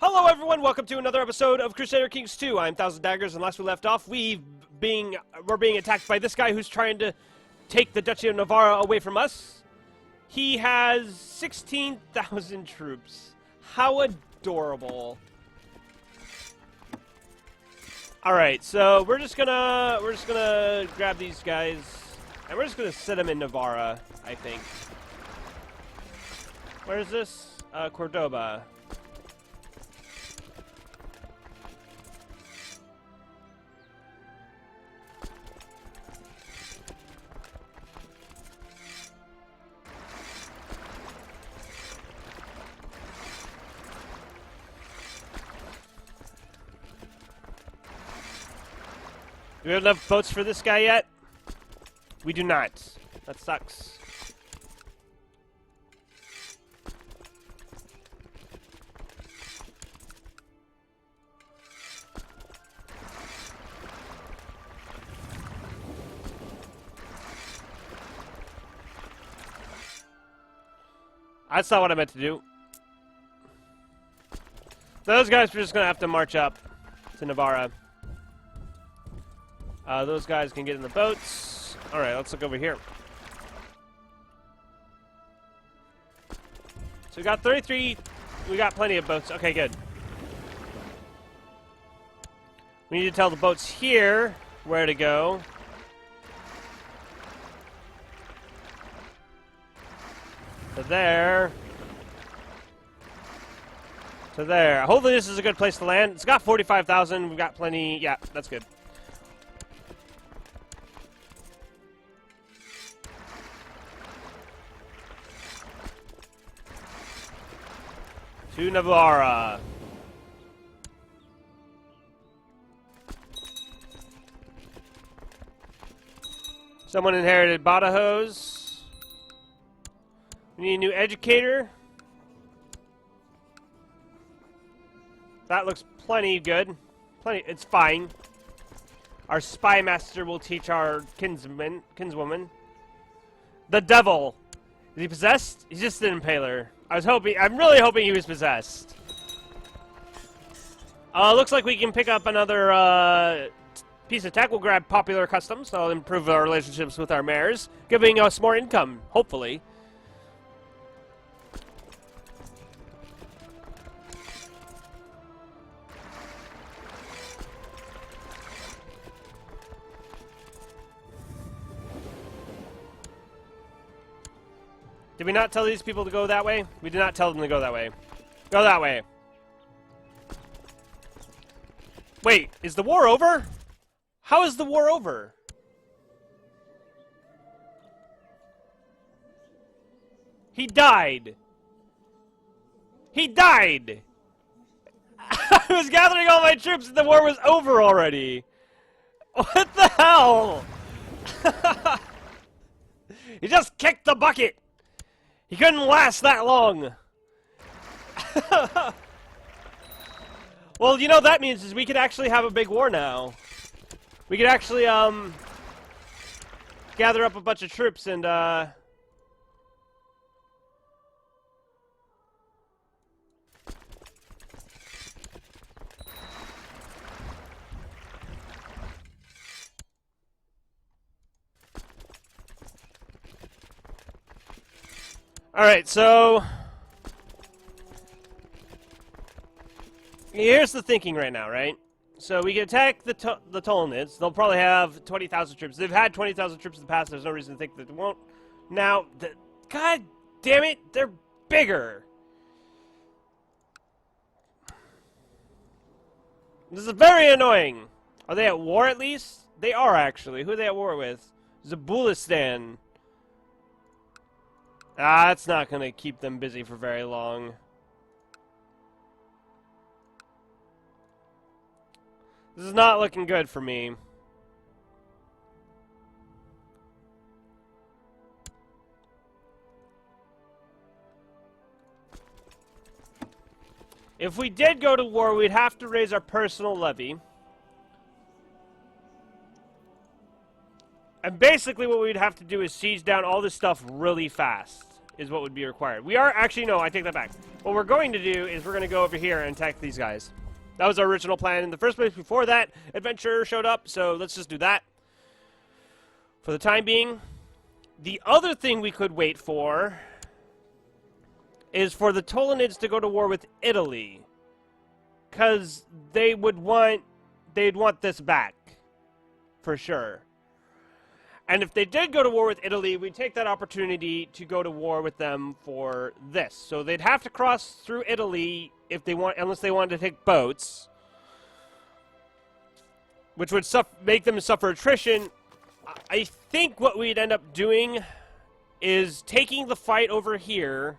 Hello everyone, welcome to another episode of Crusader Kings 2. I'm Thousand Daggers, and last we left off, we're being attacked by this guy who's trying to take the Duchy of Navarra away from us. He has 16,000 troops. How adorable. Alright, so we're just gonna grab these guys, and we're just gonna sit them in Navarra, I think. Where is this? Cordoba. Do we have enough boats for this guy yet? We do not. That sucks. That's not what I meant to do. Those guys are just going to have to march up to Navarra. Those guys can get in the boats. Alright, let's look over here. So we got 33. We got plenty of boats. Okay, good. We need to tell the boats here where to go. To there. To there. Hopefully this is a good place to land. It's got 45,000. We've got plenty. Yeah, that's good. To Navarra. Someone inherited Badajos. We need a new educator. That looks plenty good. It's fine. Our spy master will teach our kinswoman. The devil. Is he possessed? He's just an impaler. I'm really hoping he was possessed. Looks like we can pick up another piece of tech. We'll grab popular customs. That'll improve our relationships with our mayors, giving us more income, hopefully. Did we not tell these people to go that way? We did not tell them to go that way. Go that way. Wait, is the war over? How is the war over? He died. He died. I was gathering all my troops and the war was over already. What the hell? He just kicked the bucket. He couldn't last that long. Well, you know what that means is we could actually have a big war now. We could actually gather up a bunch of troops and Alright, so here's the thinking right now, right? So we can attack the Tolonids. They'll probably have 20,000 troops. They've had 20,000 troops in the past. There's no reason to think that they won't. Now, God damn it, they're bigger. This is very annoying. Are they at war at least? They are actually. Who are they at war with? Zabulistan. That's not going to keep them busy for very long. This is not looking good for me. If we did go to war, we'd have to raise our personal levy. And basically what we'd have to do is siege down all this stuff really fast. is what would be required. We are actually, no, I take that back. What we're going to do is we're going to go over here and attack these guys. That was our original plan in the first place. Before that, adventure showed up, so let's just do that for the time being. The other thing we could wait for is for the Ptolemaids to go to war with Italy, because they'd want this back for sure. And if they did go to war with Italy, we'd take that opportunity to go to war with them for this. So they'd have to cross through Italy if they want, unless they wanted to take boats, which would make them suffer attrition. I think what we'd end up doing is taking the fight over here.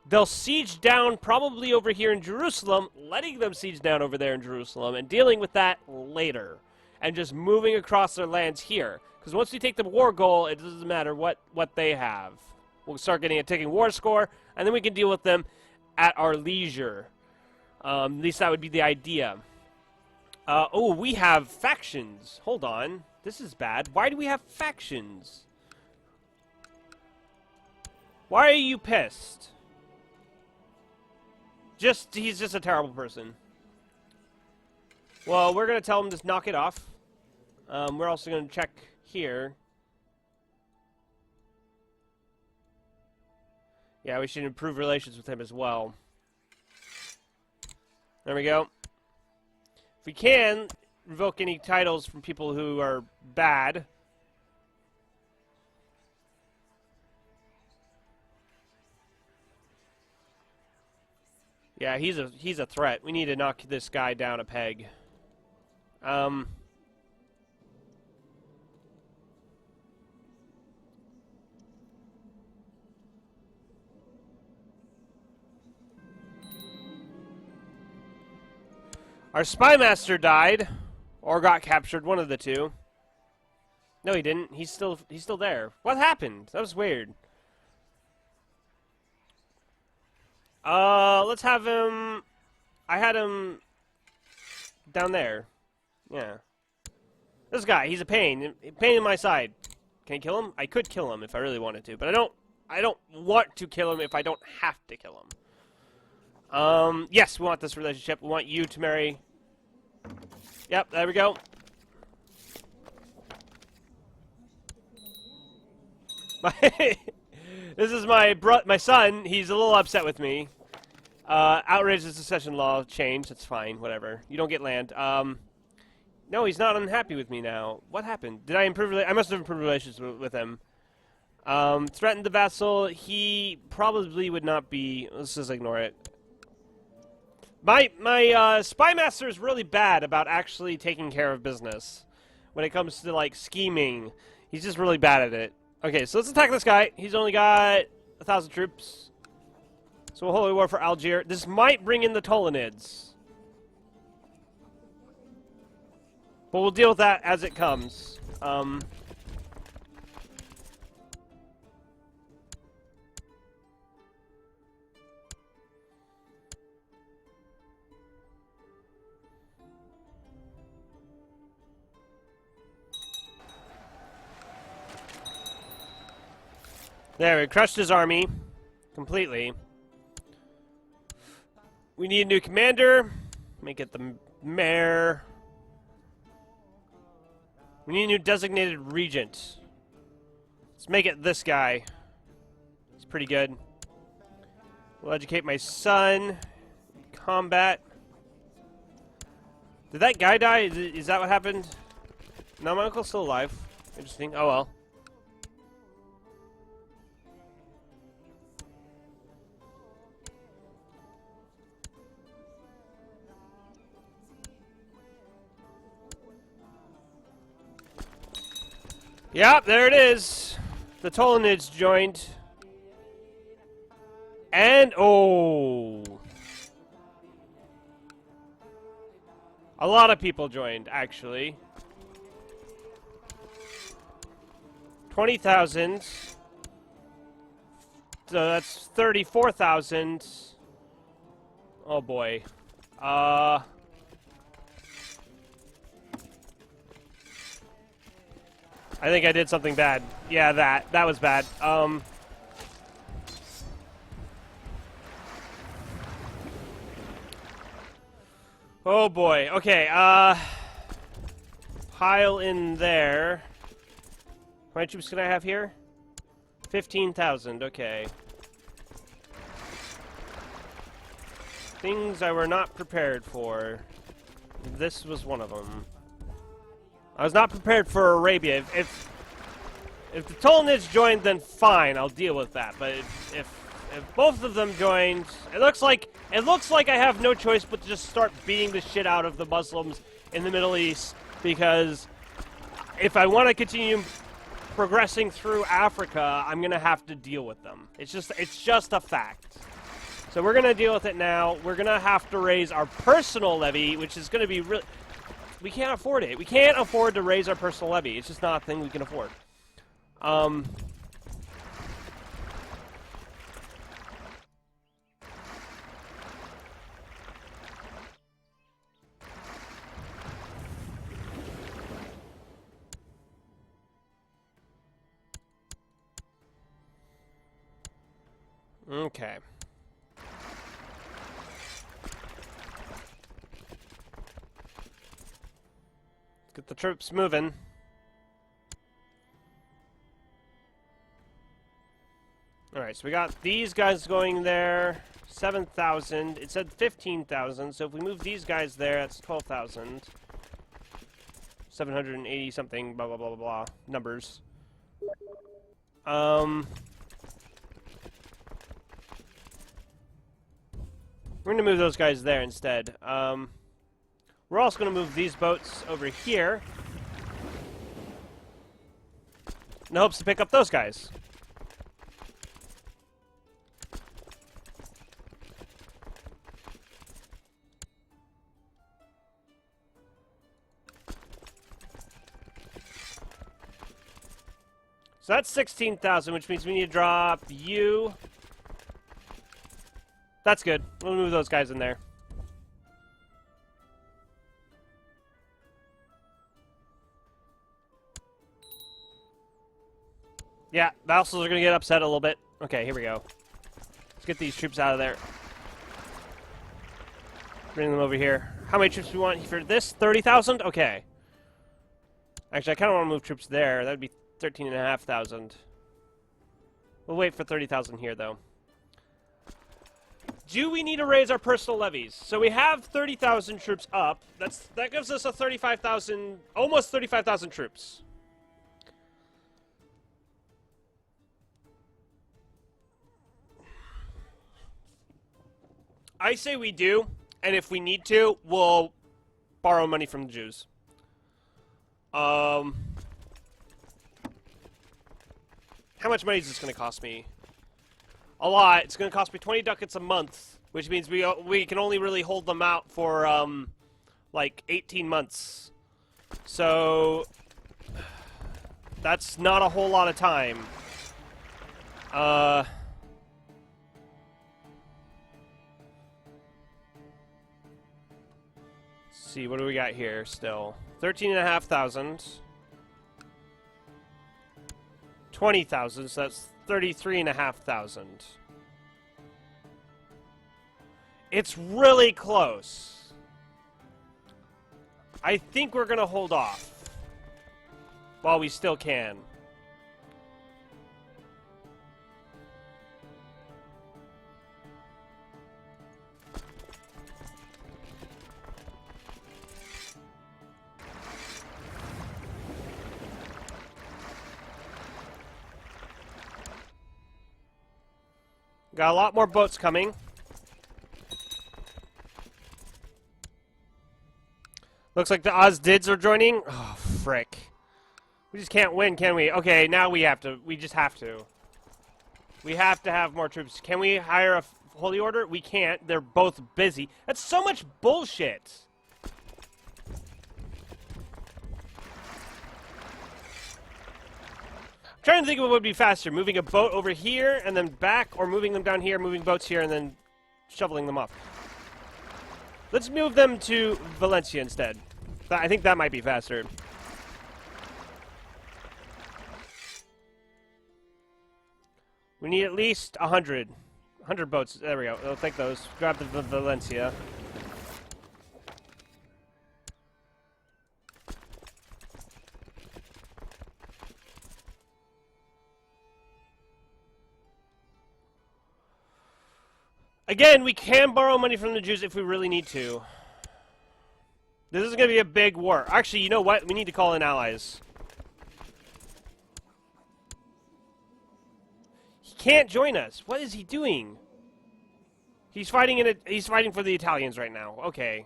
They'll siege down probably over here in Jerusalem, letting them siege down over there in Jerusalem, and dealing with that later, and just moving across their lands here. Because once we take the war goal, it doesn't matter what they have. We'll start getting a ticking war score, and then we can deal with them at our leisure. At least that would be the idea. Oh, we have factions. Hold on. This is bad. Why do we have factions? Why are you pissed? He's just a terrible person. Well, we're going to tell him to knock it off. We're also going to check here. Yeah, we should improve relations with him as well. There we go. If we can, revoke any titles from people who are bad. Yeah, he's a threat. We need to knock this guy down a peg. Our spy master died, or got captured, one of the two. No, he didn't. He's still there. What happened? That was weird. Let's have him. I had him down there. Yeah. This guy, he's a pain in my side. Can I kill him? I could kill him if I really wanted to, but I don't want to kill him if I don't have to kill him. Yes, we want this relationship. We want you to marry. Yep, there we go. This is my son. He's a little upset with me. Outrage the succession law change. That's fine. Whatever. You don't get land. No, he's not unhappy with me now. What happened? Did I improve? I must have improved relations with him. Threatened the vassal. He probably would not be. Let's just ignore it. My spy master is really bad about actually taking care of business when it comes to like scheming. He's just really bad at it. Okay, so let's attack this guy. He's only got 1,000 troops. So a holy war for Algiers. This might bring in the Ptolemaids. But we'll deal with that as it comes. There, we crushed his army completely. We need a new commander. Make it the mayor. We need a new designated regent. Let's make it this guy. He's pretty good. We'll educate my son. Combat. Did that guy die? Is that what happened? No, my uncle's still alive. Interesting. Oh well. Yep, there it is. The Ptolemaids joined. And, oh. A lot of people joined, actually. 20,000. So that's 34,000. Oh boy. I think I did something bad. Yeah, that was bad. Oh boy. Okay, pile in there. How many troops can I have here? 15,000, okay. Things I were not prepared for. This was one of them. I was not prepared for Arabia. If the Ptolemies joined, then fine, I'll deal with that. But if both of them joined, it looks like I have no choice but to just start beating the shit out of the Muslims in the Middle East, because if I want to continue progressing through Africa, I'm gonna have to deal with them. It's just a fact. So we're gonna deal with it now. We're gonna have to raise our personal levy, which is gonna be really. We can't afford it. We can't afford to raise our personal levy. It's just not a thing we can afford. Okay. Get the troops moving. Alright, so we got these guys going there. 7,000. It said 15,000, so if we move these guys there, that's 12,000. 780 something, blah, blah, blah, blah, blah. Numbers. We're going to move those guys there instead. We're also going to move these boats over here in hopes to pick up those guys. So that's 16,000, which means we need to drop you. That's good. We'll move those guys in there. Yeah, vassals are going to get upset a little bit. Okay, here we go. Let's get these troops out of there. Bring them over here. How many troops do we want for this? 30,000? Okay. Actually, I kind of want to move troops there. That would be 13,500. We'll wait for 30,000 here, though. Do we need to raise our personal levies? So we have 30,000 troops up. That gives us a 35,000, almost 35,000 troops. I say we do, and if we need to, we'll borrow money from the Jews. How much money is this going to cost me? A lot. It's going to cost me 20 ducats a month, which means we can only really hold them out for, like, 18 months. So, that's not a whole lot of time. See, what do we got here still? 13,500. 20,000, so that's 33,500. It's really close. I think we're going to hold off while we still can. Got a lot more boats coming. Looks like the Ozdids are joining. Oh, frick. We just can't win, can we? Okay, now we have to. We just have to. We have to have more troops. Can we hire a Holy Order? We can't. They're both busy. That's so much bullshit. Trying to think of what would be faster, moving a boat over here and then back, or moving them down here, moving boats here, and then shoveling them off. Let's move them to Valencia instead. I think that might be faster. We need at least 100. 100 boats. There we go. I'll take those. Grab the Valencia. Again, we can borrow money from the Jews if we really need to. This is going to be a big war. Actually, you know what? We need to call in allies. He can't join us. What is he doing? He's fighting he's fighting for the Italians right now. Okay.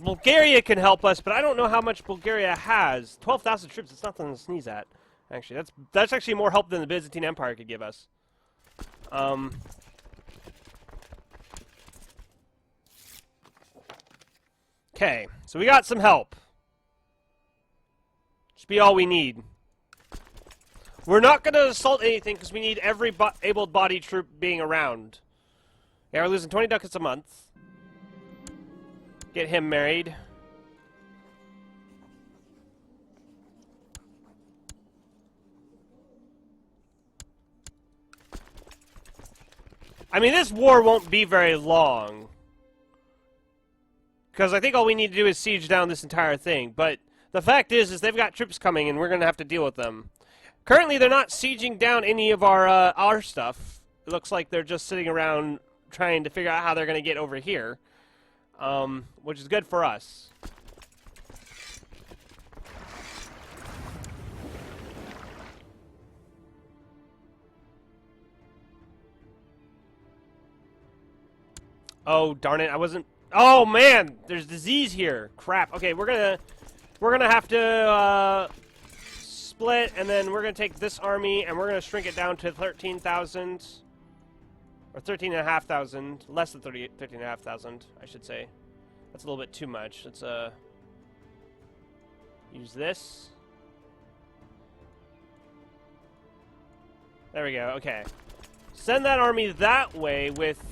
Bulgaria can help us, but I don't know how much Bulgaria has. 12,000 troops. It's nothing to sneeze at. Actually, that's actually more help than the Byzantine Empire could give us. Okay, so we got some help. Should be all we need. We're not going to assault anything because we need every able-bodied troop being around. Yeah, we're losing 20 ducats a month. Get him married. I mean, this war won't be very long. Because I think all we need to do is siege down this entire thing. But the fact is they've got troops coming and we're going to have to deal with them. Currently, they're not sieging down any of our stuff. It looks like they're just sitting around trying to figure out how they're going to get over here. Which is good for us. Oh, darn it, I wasn't... Oh, man! There's disease here. Crap. Okay, we're gonna have to, split, and then we're gonna take this army, and we're gonna shrink it down to 13,000. Or 13,500. Less than 13,500, I should say. That's a little bit too much. Let's, use this. There we go, okay. Send that army that way with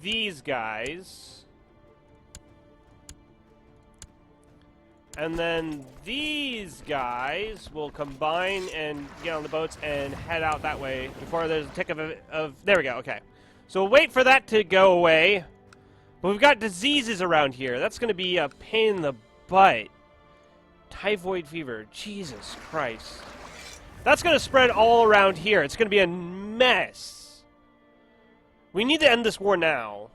these guys. And then these guys will combine and get on the boats and head out that way before there's a tick of there we go, okay. So we'll wait for that to go away. But we've got diseases around here. That's going to be a pain in the butt. Typhoid fever. Jesus Christ. That's going to spread all around here. It's going to be a mess. We need to end this war now.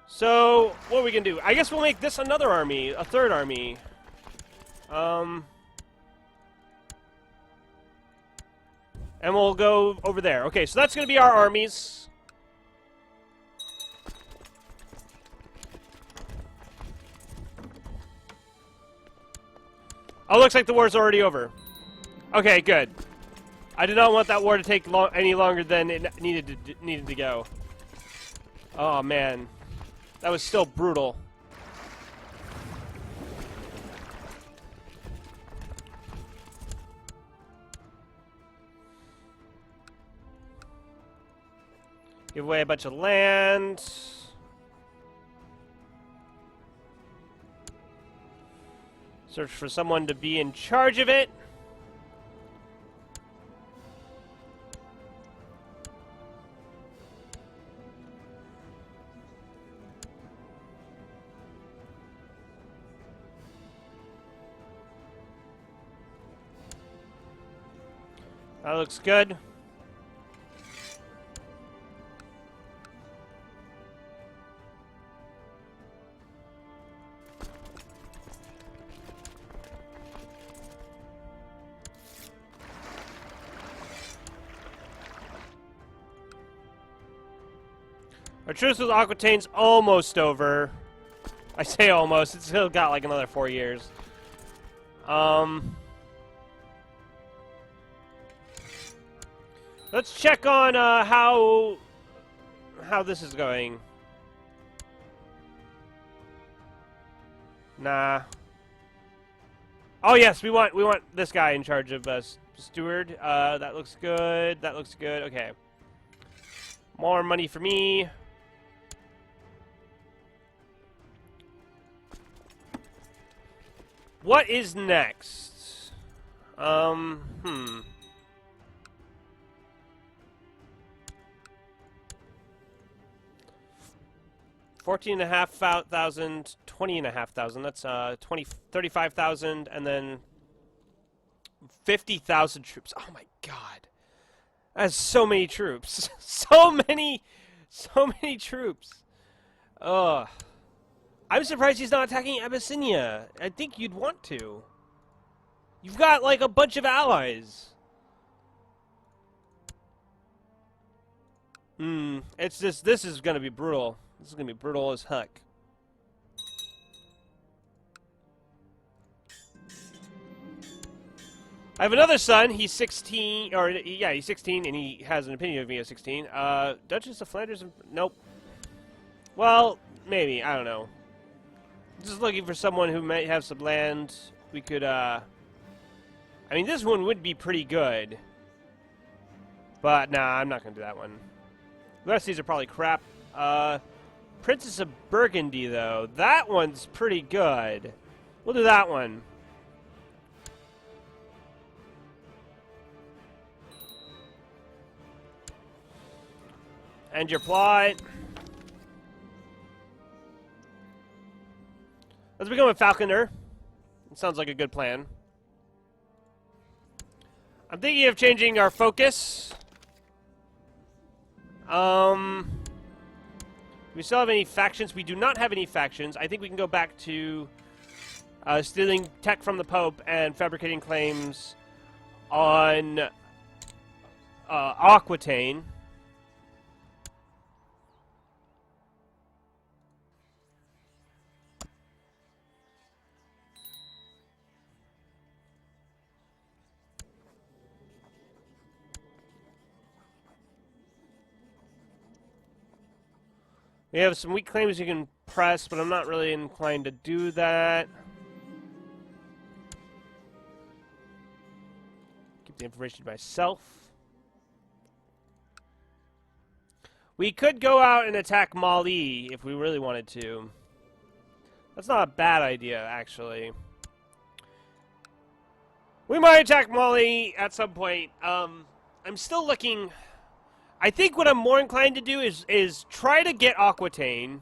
So, what are we going to do? I guess we'll make this another army. A third army. And we'll go over there. Okay, so that's going to be our armies. Oh, looks like the war's already over. Okay, good. I did not want that war to take any longer than it needed to go. Oh, man. That was still brutal. Give away a bunch of land. Search for someone to be in charge of it. That looks good. Our truce with Aquitaine's almost over. I say almost. It's still got like another 4 years. Let's check on how this is going. Nah. Oh yes, we want this guy in charge of steward. That looks good. That looks good. Okay. More money for me. What is next? 14,500, 20,500. That's 35,000, and then 50,000 troops. Oh my god. That's so many troops. so many troops. Ugh. I'm surprised he's not attacking Abyssinia. I think you'd want to. You've got, like, a bunch of allies. It's just, this is gonna be brutal. This is gonna be brutal as heck. I have another son. He's 16, or yeah, he's 16, and he has an opinion of me at 16. Duchess of Flanders? Nope. Well, maybe. I don't know. Just looking for someone who might have some land. We could, I mean, this one would be pretty good. But, nah, I'm not going to do that one. The rest of these are probably crap. Princess of Burgundy, though. That one's pretty good. We'll do that one. End your plot. Let's become a falconer. It sounds like a good plan. I'm thinking of changing our focus. Do we still have any factions? We do not have any factions. I think we can go back to stealing tech from the Pope and fabricating claims on Aquitaine. We have some weak claims you can press, but I'm not really inclined to do that. Keep the information to myself. We could go out and attack Mali if we really wanted to. That's not a bad idea, actually. We might attack Mali at some point. I'm still looking... I think what I'm more inclined to do is try to get Aquitaine,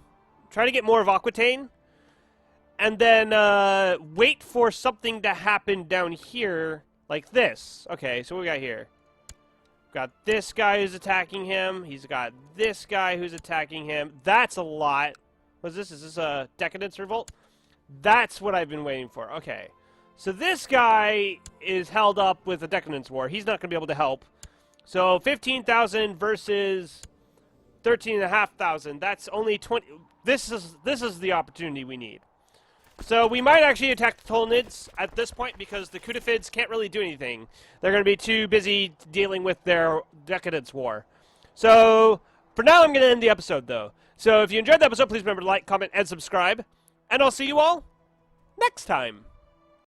try to get more of Aquitaine, and then wait for something to happen down here like this. Okay, so what we got here? We've got this guy who's attacking him. He's got this guy who's attacking him. That's a lot. What's this? Is this a Decadence Revolt? That's what I've been waiting for. Okay. So this guy is held up with a Decadence War. He's not going to be able to help. So 15,000 versus 13,500. That's only 20. This is the opportunity we need. So we might actually attack the Tolnids at this point because the Kudafids can't really do anything. They're going to be too busy dealing with their Decadence War. So for now, I'm going to end the episode, though. So if you enjoyed the episode, please remember to like, comment, and subscribe. And I'll see you all next time.